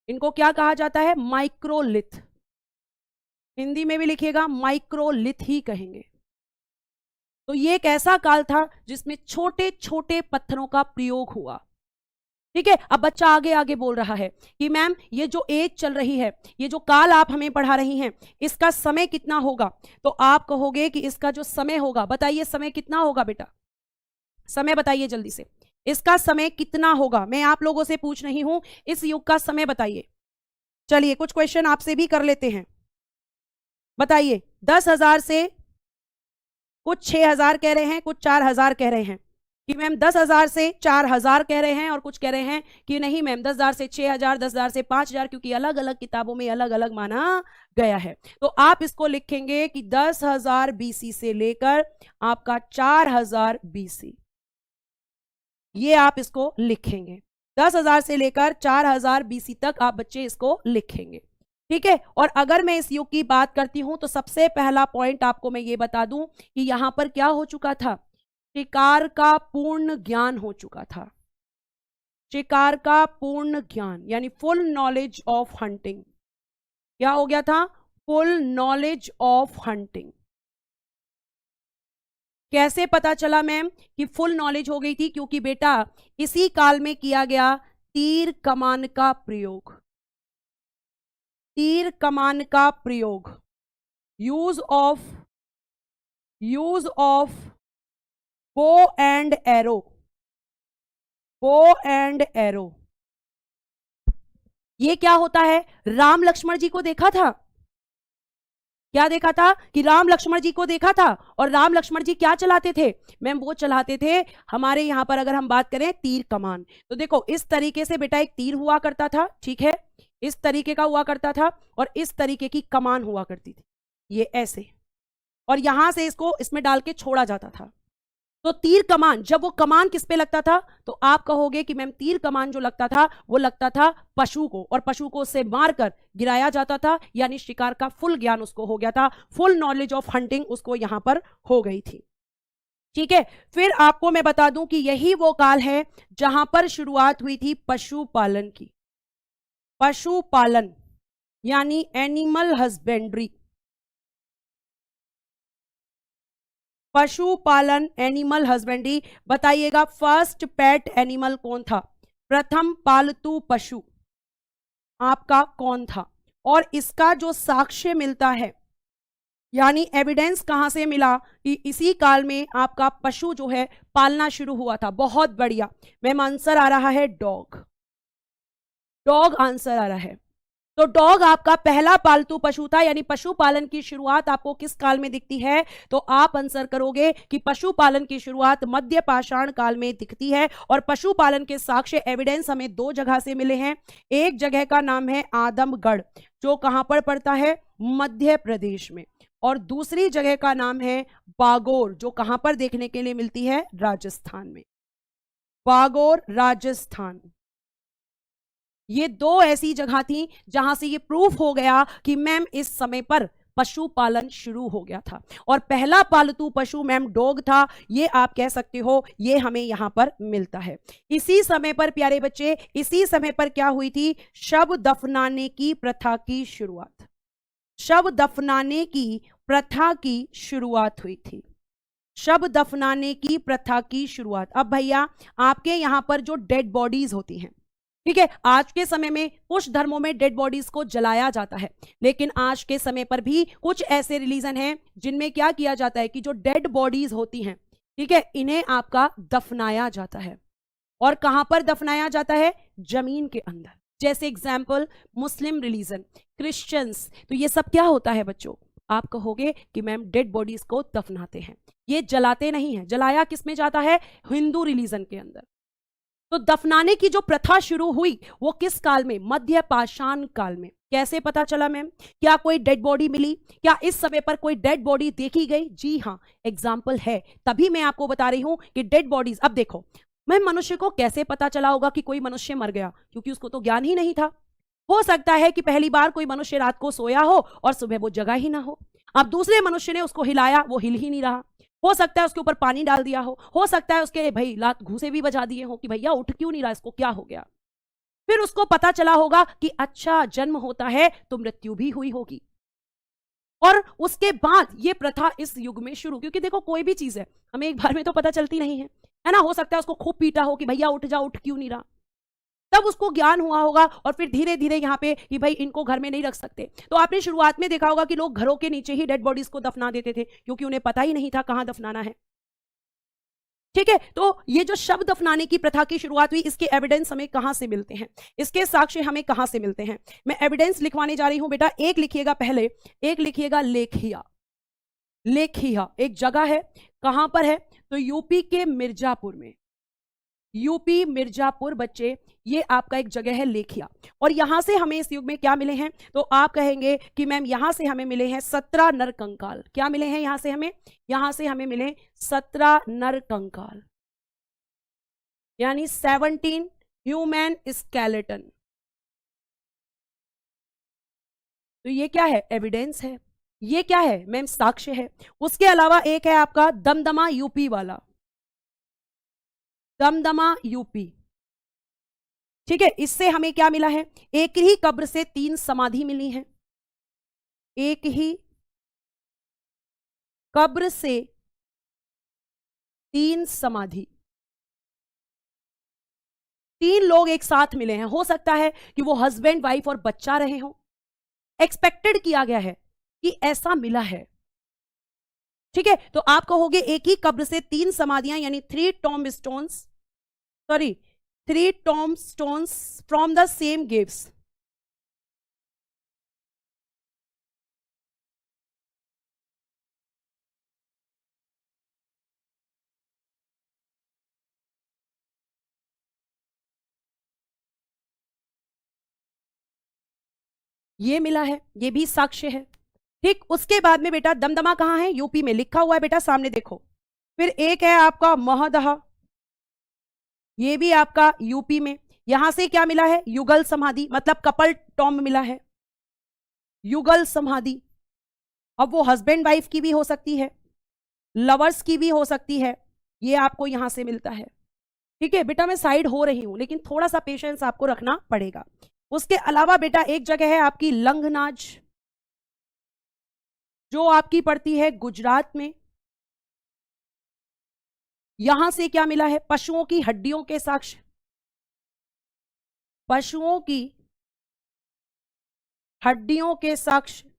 इनको क्या कहा जाता है? माइक्रोलिथ। हिंदी में भी लिखिएगा माइक्रोलिथ ही कहेंगे। तो ये एक ऐसा काल था जिसमें छोटे छोटे पत्थरों का प्रयोग हुआ। ठीक है, अब बच्चा आगे आगे बोल रहा है कि मैम ये जो एज चल रही है, ये जो काल आप हमें पढ़ा रही हैं, इसका समय कितना होगा? तो आप कहोगे कि इसका जो समय होगा, बताइए समय कितना होगा बेटा? समय बताइए जल्दी से, इसका समय कितना होगा? मैं आप लोगों से पूछ रही हूं, इस युग का समय बताइए। चलिए कुछ क्वेश्चन आपसे भी कर लेते हैं। बताइए 10,000 से, कुछ 6,000 कह रहे हैं, कुछ 4,000 कह रहे हैं कि मैम 10,000 से 4,000 कह रहे हैं, और कुछ कह रहे हैं कि नहीं मैम 10,000 से 6,000, 10,000 से 5,000, क्योंकि अलग अलग किताबों में अलग अलग माना गया है। तो आप इसको लिखेंगे कि 10,000 BC से लेकर आपका 4,000 BC, ये आप इसको लिखेंगे। 10,000 से लेकर 4,000 BC तक आप बच्चे इसको लिखेंगे। ठीक है, और अगर मैं इस युग की बात करती हूं तो सबसे पहला पॉइंट आपको मैं ये बता दूं कि यहां पर क्या हो चुका था? शिकार का पूर्ण ज्ञान हो चुका था। शिकार का पूर्ण ज्ञान यानी फुल नॉलेज ऑफ हंटिंग। क्या हो गया था? Full knowledge of hunting. कैसे पता चला मैम कि फुल नॉलेज हो गई थी? क्योंकि बेटा इसी काल में किया गया तीर कमान का प्रयोग। तीर कमान का प्रयोग, use of bow and arrow. Bow and arrow ये क्या होता है? राम लक्ष्मण जी को देखा था। क्या देखा था? कि राम लक्ष्मण जी को देखा था। और राम लक्ष्मण जी क्या चलाते थे मैम? वो चलाते थे हमारे यहां पर अगर हम बात करें तीर कमान। तो देखो इस तरीके से बेटा एक तीर हुआ करता था, ठीक है, इस तरीके का हुआ करता था, और इस तरीके की कमान हुआ करती थी, ये ऐसे, और यहां से इसको इसमें डाल के छोड़ा जाता था। तो तीर कमान, जब वो कमान किस पे लगता था? तो आप कहोगे कि मैम तीर कमान जो लगता था वो लगता था पशु को, और पशु को उससे मारकर गिराया जाता था, यानी शिकार का फुल ज्ञान उसको हो गया था, फुल नॉलेज ऑफ हंटिंग उसको यहां पर हो गई थी। ठीक है, फिर आपको मैं बता दूं कि यही वो काल है जहां पर शुरुआत हुई थी पशुपालन की। पशुपालन यानी एनिमल हस्बेंड्री। पशुपालन, एनिमल हस्बेंड्री। बताइएगा फर्स्ट पेट एनिमल कौन था? प्रथम पालतू पशु आपका कौन था? और इसका जो साक्ष्य मिलता है यानी एविडेंस कहां से मिला कि इसी काल में आपका पशु जो है पालना शुरू हुआ था? बहुत बढ़िया मैम, आंसर आ रहा है डॉग। डॉग आंसर आ रहा है। तो डॉग आपका पहला पालतू पशु था, यानी पशुपालन की शुरुआत आपको किस काल में दिखती है? तो आप आंसर करोगे कि पशुपालन की शुरुआत मध्य पाषाण काल में दिखती है। और पशुपालन के साक्ष्य एविडेंस हमें दो जगह से मिले हैं। एक जगह का नाम है आदमगढ़, जो कहां पर पड़ता है? मध्य प्रदेश में। और दूसरी जगह का नाम है बागोर, जो कहां पर देखने के लिए मिलती है? राजस्थान में। बागोर राजस्थान। ये दो ऐसी जगह थी जहां से ये प्रूफ हो गया कि मैम इस समय पर पशुपालन शुरू हो गया था। और पहला पालतू पशु मैम डॉग था, ये आप कह सकते हो, ये हमें यहां पर मिलता है। इसी समय पर प्यारे बच्चे, इसी समय पर क्या हुई थी? शव दफनाने की प्रथा की शुरुआत। शव दफनाने की प्रथा की शुरुआत हुई थी। शव दफनाने की प्रथा की शुरुआत। अब भैया आपके यहां पर जो डेड बॉडीज होती हैं, ठीक है, आज के समय में कुछ धर्मों में डेड बॉडीज को जलाया जाता है, लेकिन आज के समय पर भी कुछ ऐसे रिलीजन हैं जिनमें क्या किया जाता है कि जो डेड बॉडीज होती हैं, ठीक है, इन्हें आपका दफनाया जाता है। और कहां पर दफनाया जाता है? जमीन के अंदर। जैसे एग्जाम्पल मुस्लिम रिलीजन, क्रिश्चियंस, तो ये सब क्या होता है बच्चों? आप कहोगे कि मैम डेड बॉडीज को दफनाते हैं, ये जलाते नहीं है। जलाया किसमें जाता है? हिंदू रिलीजन के अंदर। तो दफनाने की जो प्रथा शुरू हुई वो किस काल में? मध्य पाषाण काल में। कैसे पता चला मैम? क्या कोई डेड बॉडी मिली? क्या इस समय पर कोई डेड बॉडी देखी गई? जी हाँ, एग्जाम्पल है, तभी मैं आपको बता रही हूं कि डेड बॉडीज। अब देखो मैम, मनुष्य को कैसे पता चला होगा कि कोई मनुष्य मर गया? क्योंकि उसको तो ज्ञान ही नहीं था। हो सकता है कि पहली बार कोई मनुष्य रात को सोया हो और सुबह वो जगा ही ना हो। अब दूसरे मनुष्य ने उसको हिलाया, वो हिल ही नहीं रहा। हो सकता है उसके ऊपर पानी डाल दिया हो सकता है उसके भाई लात घूसे भी बजा दिए हो कि भैया उठ क्यों नहीं रहा, इसको क्या हो गया। फिर उसको पता चला होगा कि अच्छा जन्म होता है तो मृत्यु भी हुई होगी। और उसके बाद ये प्रथा इस युग में शुरू, क्योंकि देखो कोई भी चीज है हमें एक बार में तो पता चलती नहीं है ना। हो सकता है उसको खूब पीटा हो कि भैया उठ जा, उठ क्यों नहीं रहा, तब उसको ज्ञान हुआ होगा। और फिर धीरे धीरे यहाँ पे कि भाई इनको घर में नहीं रख सकते, तो आपने शुरुआत में देखा होगा कि लोग घरों के नीचे ही डेड बॉडीज को दफना देते थे, क्योंकि उन्हें पता ही नहीं था कहां दफनाना है। ठीक है, तो ये जो शव दफनाने की प्रथा की शुरुआत हुई, इसके एविडेंस हमें कहां से मिलते हैं? इसके साक्ष्य हमें कहां से मिलते हैं? मैं एविडेंस लिखवाने जा रही हूं बेटा, एक लिखिएगा पहले, एक लिखिएगा लेखिया। लेखिया एक जगह है, कहां पर है? तो यूपी के मिर्जापुर में। यूपी मिर्जापुर बच्चे, ये आपका एक जगह है लेखिया। और यहां से हमें इस युग में क्या मिले हैं? तो आप कहेंगे कि मैम यहां से हमें मिले हैं 17 नर कंकाल। क्या मिले हैं यहां से हमें? यहां से हमें मिले 17 नर कंकाल, यानी 17 ह्यूमन स्केलेटन। तो ये क्या है? एविडेंस है। ये क्या है मैम? साक्ष्य है। उसके अलावा एक है आपका दमदमा यूपी वाला, दमदमा यूपी। ठीक है, इससे हमें क्या मिला है? एक ही कब्र से 3 समाधि मिली है। एक ही कब्र से 3 समाधि, 3 लोग एक साथ मिले हैं। हो सकता है कि वो हस्बैंड वाइफ और बच्चा रहे हो। एक्सपेक्टेड किया गया है कि ऐसा मिला है। ठीक है, तो आप कहोगे एक ही कब्र से 3 समाधियां, यानी 3 Tom stones from the same gives. ये मिला है, ये भी साक्ष्य है। ठीक, उसके बाद में बेटा दमदमा कहां है? यूपी में, लिखा हुआ है बेटा सामने देखो। फिर एक है आपका महदह, ये भी आपका यूपी में। यहां से क्या मिला है? युगल समाधि, मतलब कपल टॉम मिला है, युगल समाधि। अब वो हस्बैंड वाइफ की भी हो सकती है, लवर्स की भी हो सकती है, ये आपको यहां से मिलता है। ठीक है बेटा, मैं साइड हो रही हूं, लेकिन थोड़ा सा पेशेंस आपको रखना पड़ेगा। उसके अलावा बेटा एक जगह है आपकी लंगनाज, जो आपकी पड़ती है गुजरात में। यहां से क्या मिला है? पशुओं की हड्डियों के साक्ष्य, पशुओं की हड्डियों के साक्ष्य।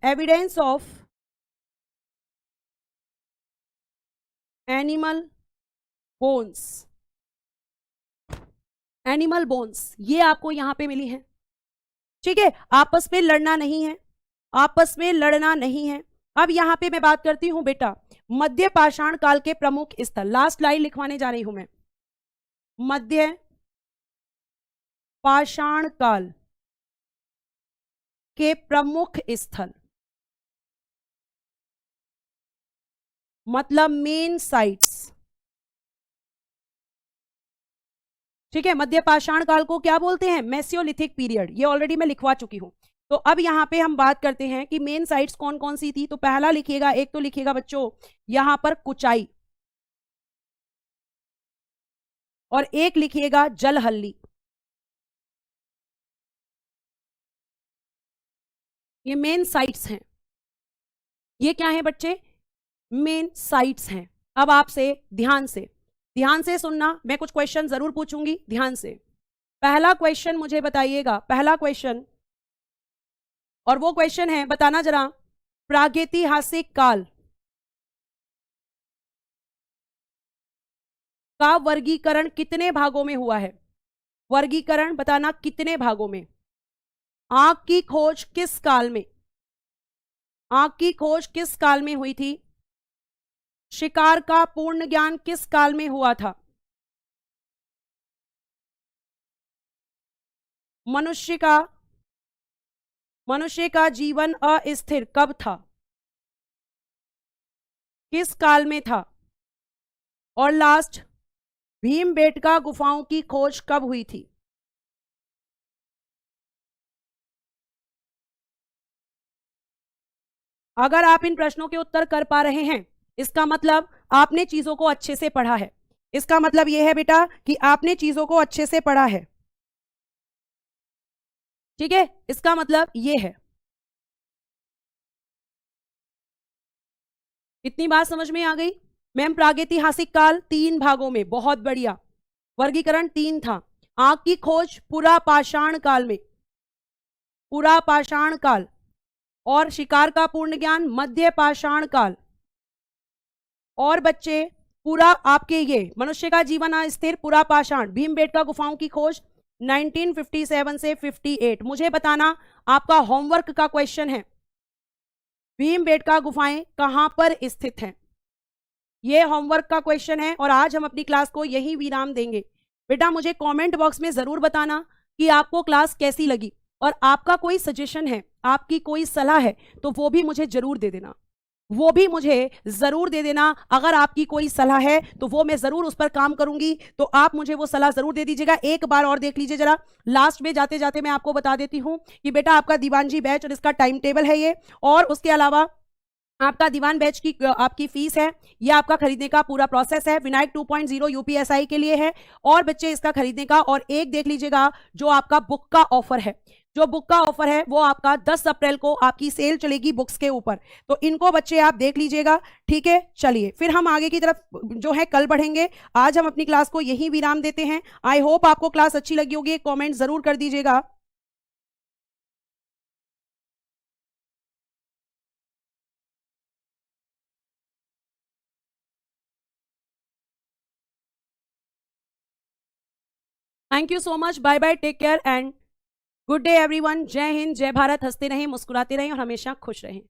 Evidence of animal bones, animal bones ये आपको यहां पे मिली है। ठीक है, आपस में लड़ना नहीं है, आपस में लड़ना नहीं है। अब यहां पे मैं बात करती हूं बेटा मध्य पाषाण काल के प्रमुख स्थल। लास्ट लाइन लिखवाने जा रही हूं मैं। मध्य पाषाण काल के प्रमुख स्थल, मतलब मेन साइट्स। ठीक है, मध्य पाषाण काल को क्या बोलते हैं? मेसियोलिथिक पीरियड। ये ऑलरेडी मैं लिखवा चुकी हूं। तो अब यहां पे हम बात करते हैं कि मेन साइट्स कौन कौन सी थी। तो पहला लिखिएगा, एक तो लिखिएगा बच्चों यहां पर कुचाई, और एक लिखिएगा जलहल्ली। ये मेन साइट्स हैं। ये क्या है बच्चे? मेन साइट्स हैं। अब आपसे ध्यान से सुनना, मैं कुछ क्वेश्चन जरूर पूछूंगी, ध्यान से। पहला क्वेश्चन मुझे बताइएगा, पहला क्वेश्चन, और वो क्वेश्चन है, बताना जरा, प्रागैतिहासिक काल का वर्गीकरण कितने भागों में हुआ है? वर्गीकरण बताना कितने भागों में? आंख की खोज किस काल में, आंख की खोज किस काल में हुई थी? शिकार का पूर्ण ज्ञान किस काल में हुआ था? मनुष्य का जीवन अस्थिर कब था, किस काल में था? और लास्ट, भीमबेटका गुफाओं की खोज कब हुई थी? अगर आप इन प्रश्नों के उत्तर कर पा रहे हैं, इसका मतलब आपने चीजों को अच्छे से पढ़ा है। इसका मतलब यह है बेटा कि आपने चीजों को अच्छे से पढ़ा है। ठीक है, इसका मतलब यह है। इतनी बात समझ में आ गई? मैम प्रागैतिहासिक काल 3 भागों में, बहुत बढ़िया। वर्गीकरण 3 था। आंख की खोज पुरा पाषाण काल में, पुरा पाषाण काल, और शिकार का पूर्ण ज्ञान मध्य पाषाण काल, और बच्चे पूरा आपके ये मनुष्य का जीवन अस्थिर पुरा पाषाण, भीमबेटका गुफाओं की खोज 1957 से 58। मुझे बताना, आपका होमवर्क का क्वेश्चन है, भीमबेटका गुफाएं कहां पर स्थित हैं? ये होमवर्क का क्वेश्चन है, और आज हम अपनी क्लास को यही विराम देंगे। बेटा मुझे कमेंट बॉक्स में जरूर बताना कि आपको क्लास कैसी लगी, और आपका कोई सजेशन है, आपकी कोई सलाह है, तो वो भी मुझे जरूर दे देना, वो भी मुझे जरूर दे देना। अगर आपकी कोई सलाह है तो वो मैं जरूर उस पर काम करूंगी, तो आप मुझे वो सलाह जरूर दे दीजिएगा। एक बार और देख लीजिए जरा, लास्ट में जाते जाते मैं आपको बता देती हूं कि बेटा आपका दीवानजी बैच और इसका टाइम टेबल है ये, और उसके अलावा आपका दीवान बैच की आपकी फीस है, ये आपका खरीदने का पूरा प्रोसेस है। विनायक 2.0 यूपीएसआई के लिए है। और बच्चे इसका खरीदने का, और एक देख लीजिएगा जो आपका बुक का ऑफर है, जो बुक का ऑफर है वो आपका 10 अप्रैल को आपकी सेल चलेगी बुक्स के ऊपर। तो इनको बच्चे आप देख लीजिएगा, ठीक है। चलिए फिर हम आगे की तरफ जो है कल बढ़ेंगे। आज हम अपनी क्लास को यही विराम देते हैं। आई होप आपको क्लास अच्छी लगी होगी। एक कॉमेंट जरूर कर दीजिएगा। Thank you so much. Bye bye, take care and good day everyone. जय हिंद, जय भारत। हंसते रहें, मुस्कुराते रहें और हमेशा खुश रहें।